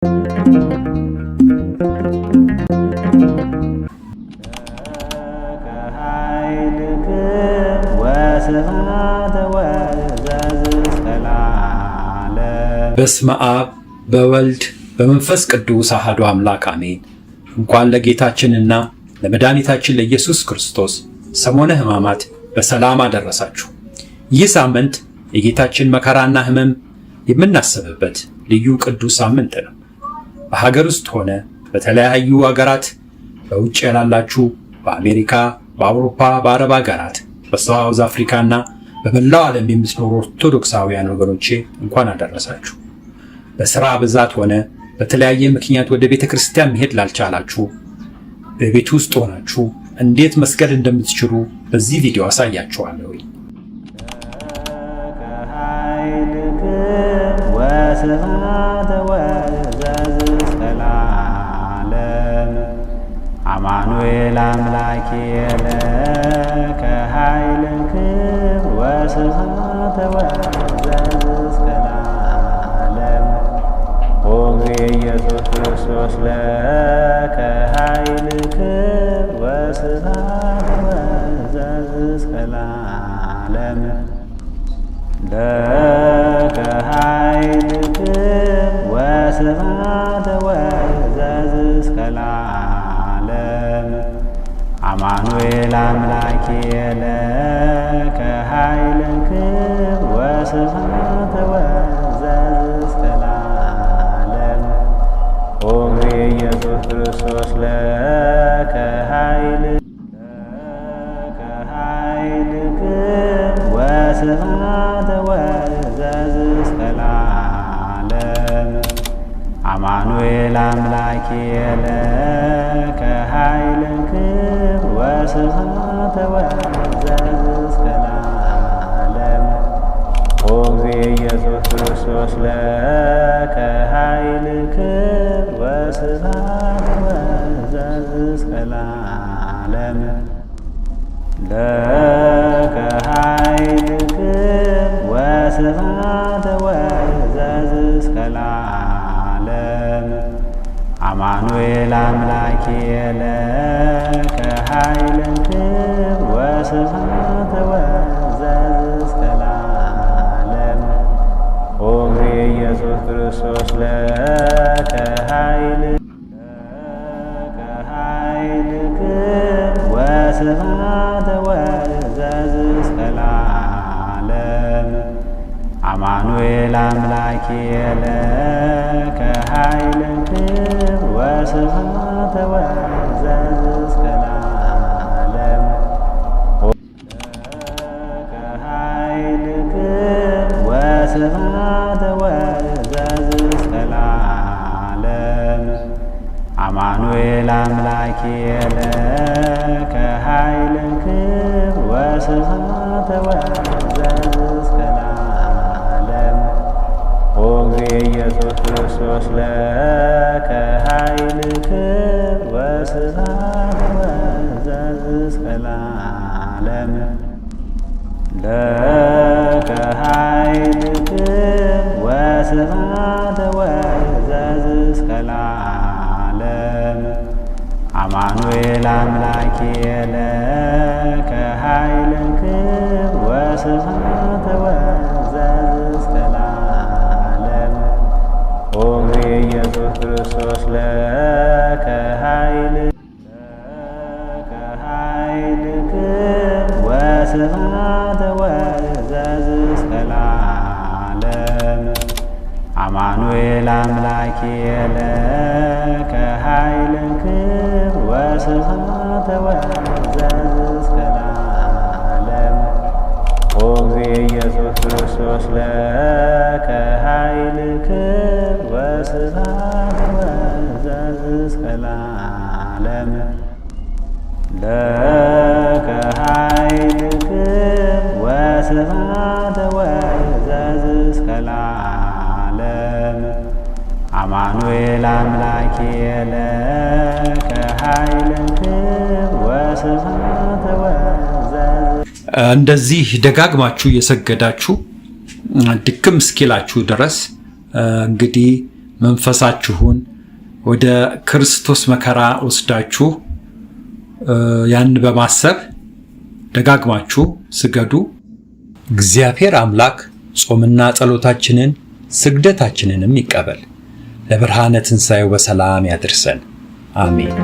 በስመ አብ በወልድ በመንፈስ ቅዱስ አሐዱ አምላክ አሜን። እንኳን ለጌታችንና ለመድኃኒታችን ለኢየሱስ ክርስቶስ ሰሞነ ሕማማት በሰላም አደረሳችሁ። ይህ ሳምንት የጌታችን መከራና ሕመም የምናስብበት ልዩ ቅዱስ ሳምንት ነው። በሀገር ውስጥ ሆነ በተለያዩ ሀገራት፣ በውጭ ያላላችሁ በአሜሪካ፣ በአውሮፓ፣ በአረብ ሀገራት፣ በሳውዝ አፍሪካና በመላው ዓለም የምትኖሩ ኦርቶዶክሳውያን ወገኖቼ እንኳን አደረሳችሁ። በሥራ ብዛት ሆነ በተለያየ ምክንያት ወደ ቤተ ክርስቲያን መሄድ ላልቻላችሁ በቤት ውስጥ ሆናችሁ እንዴት መስገድ እንደምትችሉ በዚህ ቪዲዮ አሳያችኋለሁ። አማኑኤል አምላኬ ለከ ኃይል ክብር ወስብሐት ወዘእስከ ለዓለም ኦ ኢየሱስ ክርስቶስ ለከ ኃይል ክብር ወስብሐት ወዘእስከ ለዓለም ለከ ኃይል ክብር ወስብሐት ወዘእስከ ለዓለም አማኑኤል አምላኬ ለከ ኃይል ክብር ወስብሐት ወዘእስከ ለዓለም ኦ ኢየሱስ ክርስቶስ ለከ ኃይል ክብር ወስብሐት ወዘእስከ ለዓለም አማኑኤል አምላኬ ለከ ኃይል ክብር ወስብሐት ወዘእስከ ለዓለም ኦ ኢየሱስ ክርስቶስ ለከ ኃይል ክብር ወስብሐት ወዘእስከ ለዓለም ለከ ኃይል ክብር ወስብሐት ወዘእስከ ለዓለም አማኑኤል አምላኬ ለከ ኃይል ክብር ወስብሐት ወዘእስከ ለዓለም ኦ ኢየሱስ ክርስቶስ ለከ ኃይል ክብር ወስብሐት ወዘእስከ ለዓለም አማኑኤል አምላኬ ለከ ኃይል ክብር ወስብሐት ወዘእስከ ለዓለም ለከ ኃይል ክብር ወስብሐት ወዘእስከ ለዓለም አማኑኤል አምላኬ ለከ ኃይል ክብር ወስብሐት ወዘእስከ ለዓለም ኦ ኢየሱስ ክርስቶስ ለከ ኃይል ክብር ወስብሐት ወዘእስከ ለዓለም ለከ ኃይል ክብር ወስብሐት ወዘእስከ ለዓለም አማኑኤል አምላኬ ለከ ኃይል ክብር ወስብሐት ወዘእስከ ለዓለም ኦ ኢየሱስ ክርስቶስ ለከ ኃይል ክብር ወስብሐት ወዘእስከ ለዓለም አማኑኤል አምላኬ ለከ ኃይል ክብር ወስብሐት ወዘእስከ ለዓለም ኦ ኢየሱስ ክርስቶስ ለከ ኃይል ክብር ወስብሐት ወዘእስከ ለዓለም ለከ ኃይል ክብር ወስብሐት ወዘእስከ ለዓለም አማኑኤል አምላኬ ለከ ኃይል ክብር ወስብሐት እንደዚህ ደጋግማችሁ እየሰገዳችሁ ድክም እስኪላችሁ ድረስ እንግዲህ መንፈሳችሁን ወደ ክርስቶስ መከራ ወስዳችሁ ያን በማሰብ ደጋግማችሁ ስገዱ። እግዚአብሔር አምላክ ጾምና ጸሎታችንን ስግደታችንንም ይቀበል። ለብርሃነ ትንሣኤው በሰላም ያድርሰን። አሜን።